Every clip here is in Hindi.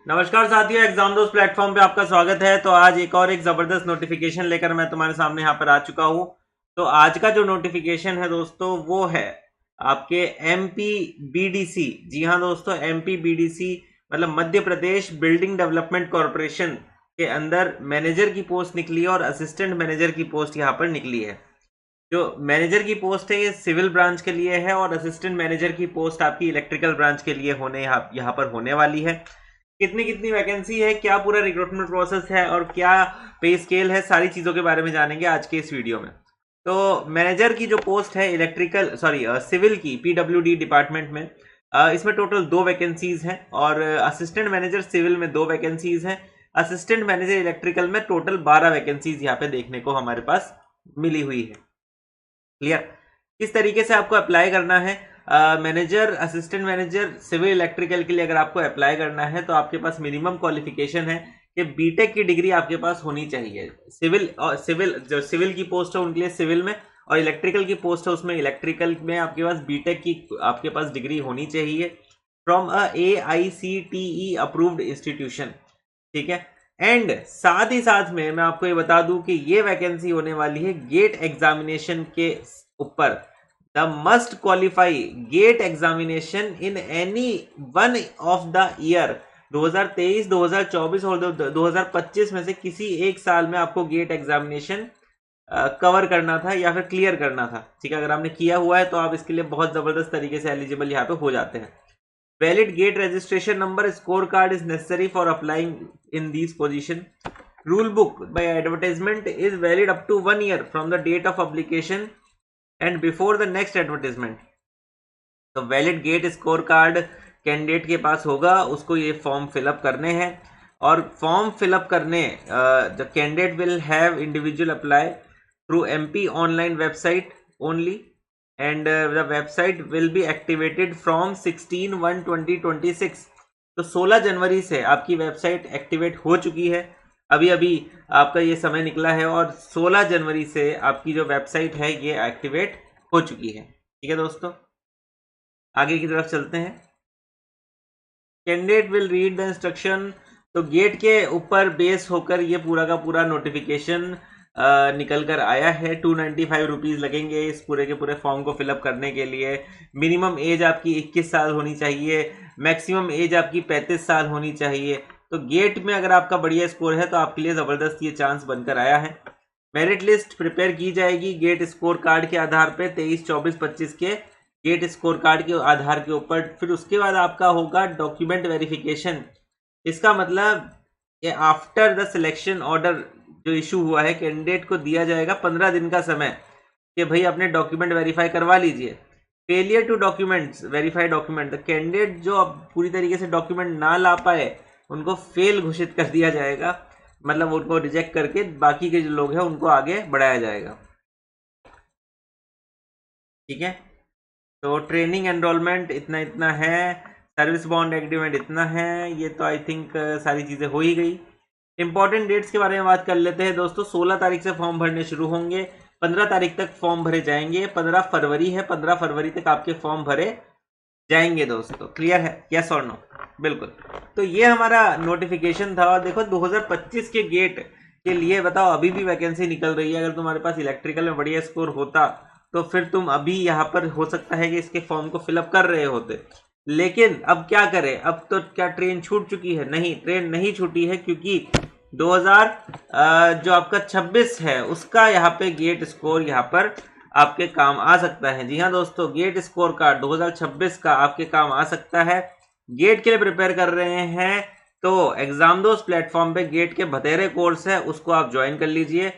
नमस्कार साथियों, एग्जाम दोस्त प्लेटफॉर्म पे आपका स्वागत है। तो आज एक और एक जबरदस्त नोटिफिकेशन लेकर मैं तुम्हारे सामने यहाँ पर आ चुका हूँ। तो आज का जो नोटिफिकेशन है दोस्तों वो है आपके MPBDC। जी हाँ दोस्तों, MPBDC मतलब Madhya Pradesh building development corporation के अंदर मैनेजर की पोस्ट निकली है और असिस्टेंट मैनेजर की पोस्ट यहाँ पर निकली है। जो मैनेजर की पोस्ट है ये सिविल ब्रांच के लिए है और असिस्टेंट मैनेजर की पोस्ट आपकी इलेक्ट्रिकल ब्रांच के लिए यहाँ पर होने वाली है। कितनी कितनी वैकेंसी है, क्या पूरा रिक्रूटमेंट प्रोसेस है और क्या पे स्केल है, सारी चीजों के बारे में जानेंगे आज के इस वीडियो में। तो मैनेजर की जो पोस्ट है सिविल की PWD डिपार्टमेंट में, इसमें टोटल 2 वैकेंसीज हैं और असिस्टेंट मैनेजर सिविल में 2 वैकेंसीज हैं। असिस्टेंट मैनेजर इलेक्ट्रिकल में टोटल 12 वैकेंसीज यहाँ पे देखने को हमारे पास मिली हुई है। क्लियर? किस तरीके से आपको अप्लाई करना है manager, assistant manager civil electrical के लिए अगर आपको अप्लाई करना है तो आपके पास मिनिमम क्वालिफिकेशन है कि बीटेक की डिग्री आपके पास होनी चाहिए। सिविल की पोस्ट है उनके लिए सिविल में, और इलेक्ट्रिकल की पोस्ट है उसमें इलेक्ट्रिकल में आपके पास बीटेक की आपके पास डिग्री होनी चाहिए फ्रॉम AICTE अप्रूव्ड इंस्टीट्यूशन। ठीक है। एंड साथ ही साथ में मैं आपको ये बता दूं कि ये वैकेंसी होने वाली है गेट एग्जामिनेशन के ऊपर। The must qualify GATE examination in any one of the year 2023, 2024 और 2025 में से किसी एक साल में आपको गेट एग्जामिनेशन कवर करना था या फिर क्लियर करना था। ठीक है, अगर आपने किया हुआ है तो आप इसके लिए बहुत जबरदस्त तरीके से एलिजिबल यहाँ पे हो जाते हैं। Valid gate registration number scorecard is necessary for applying in these position. Rule book by advertisement is valid up to 1 year from the date of application and before the next advertisement. तो valid GATE score card candidate के पास होगा, उसको ये फॉर्म फिलअप करने हैं और फॉर्म फिलअप करने the candidate will have individual apply through MP online website only and the website will be activated from 16/1/2026। तो 16 जनवरी से आपकी वेबसाइट एक्टिवेट हो चुकी है। अभी अभी आपका ये समय निकला है और 16 जनवरी से आपकी जो वेबसाइट है ये एक्टिवेट हो चुकी है। ठीक है दोस्तों, आगे की तरफ चलते हैं। Candidate will read the instruction. तो गेट के ऊपर बेस होकर ये पूरा का पूरा नोटिफिकेशन निकल कर आया है। 295 रुपीज़ लगेंगे इस पूरे के पूरे फॉर्म को फिलअप करने के लिए। मिनिमम एज आपकी 21 साल होनी चाहिए, मैक्सिमम एज आपकी 35 साल होनी चाहिए। तो गेट में अगर आपका बढ़िया स्कोर है तो आपके लिए ज़बरदस्त ये चांस बनकर आया है। मेरिट लिस्ट प्रिपेयर की जाएगी गेट स्कोर कार्ड के आधार पे 23, 24, 25 के गेट स्कोर कार्ड के आधार के ऊपर। फिर उसके बाद आपका होगा डॉक्यूमेंट वेरिफिकेशन। इसका मतलब ये आफ्टर द सिलेक्शन ऑर्डर जो इशू हुआ है कैंडिडेट को दिया जाएगा 15 दिन का समय कि भाई अपने डॉक्यूमेंट वेरीफाई करवा लीजिए। Failure to documents verify document, the candidate जो अब पूरी तरीके से डॉक्यूमेंट ना ला पाए उनको फेल घोषित कर दिया जाएगा, मतलब उनको रिजेक्ट करके बाकी के जो लोग हैं उनको आगे बढ़ाया जाएगा। ठीक है, तो ट्रेनिंग एनरोलमेंट इतना इतना है, सर्विस बॉन्ड एग्रीमेंट इतना है, ये तो आई थिंक सारी चीज़ें हो ही गई। इंपॉर्टेंट डेट्स के बारे में बात कर लेते हैं दोस्तों। 16 तारीख से फॉर्म भरने शुरू होंगे, 15 तारीख तक फॉर्म भरे जाएंगे। 15 फरवरी है, 15 फरवरी तक आपके फॉर्म भरे जाएंगे दोस्तों। क्लियर है? यस और नो? बिल्कुल। तो ये हमारा नोटिफिकेशन था। और देखो 2025 के गेट के लिए बताओ अभी भी वैकेंसी निकल रही है। अगर तुम्हारे पास इलेक्ट्रिकल में बढ़िया स्कोर होता तो फिर तुम अभी यहाँ पर हो सकता है कि इसके फॉर्म को फिलअप कर रहे होते, लेकिन अब क्या करें, अब तो क्या ट्रेन छूट चुकी है? नहीं, ट्रेन नहीं छूटी है, क्योंकि 2000 जो आपका 26 है उसका यहाँ पे गेट स्कोर यहाँ पर आपके काम आ सकता है। जी हाँ दोस्तों, गेट स्कोर कार्ड 2026 का आपके काम आ सकता है। गेट के लिए प्रिपेयर कर रहे हैं तो एग्जाम दोस्त प्लेटफॉर्म पे गेट के बतेरे कोर्स है, उसको आप ज्वाइन कर लीजिए।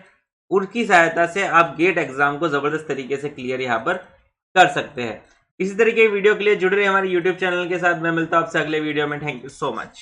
उनकी सहायता से आप गेट एग्जाम को जबरदस्त तरीके से क्लियर यहाँ पर कर सकते हैं। इसी तरीके की वीडियो के लिए जुड़े रहिए हमारे यूट्यूब चैनल के साथ। मैं मिलता हूं आपसे अगले वीडियो में। Thank you so much.